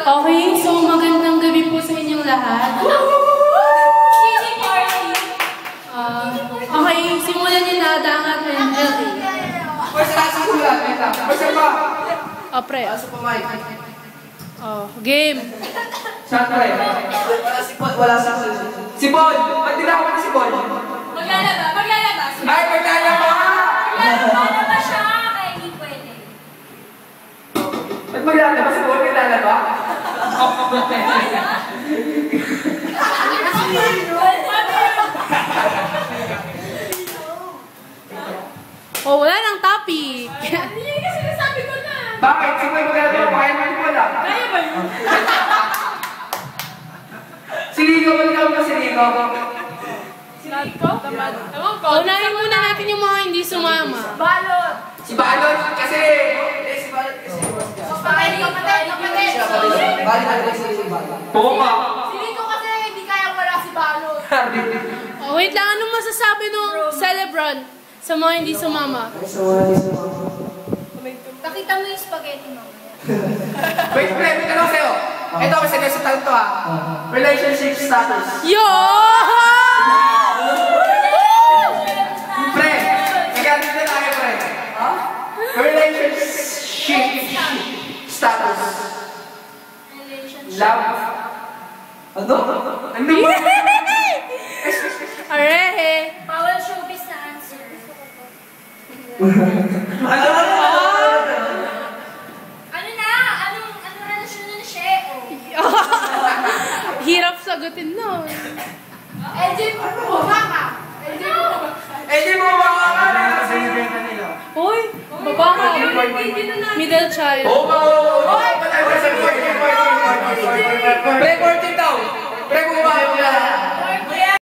Okay, so magandang gabi po sa inyong lahat. Okay, simulan niyo na dangat and healthy. Oh, pre. Oh, game. Saan pre? Wala sa si Paul! Ba't tinawag mo si Paul? Maglalaba. Ay, maglalaba! Maglalaba siya, kaya hindi pwede. Ba't maglalaba si Paul? Maglalaba? Oh, wala nang topic. Hindi kasi nasabi ko na. Bakit? Si Paul maglalaba? Kaya mo yung wala? Kaya ba yun? Si Rico, maglalaba ka si Rico? Sinabi ko? Ewan ko. Unahin muna natin yung mga hindi sumama. Balot. Si Balot kasi... si Balot kasi... Kapatid. Oo ka. Si Rico kasi hindi kaya wala si Balot. Oh, wait lang, anong masasabi nung celebrant sa mga hindi sumama? Nakita mo yung spaghetti mo. Wait, pre, may tanong sa'yo. Ito, kasi nasa talent to relationship status. Yo! Pre, nagandit na tayo, pre. Relationship status. Love. Ano? Ano ba? Arehe! Bawal showbiz na answer. Ano na? Anong relasyon na siya? Hirap sagutin no. LJ, bumaba ka. Hindi mo makakala. Uy, baba ka. Middle child. Pre, 14 daw. Pre, kung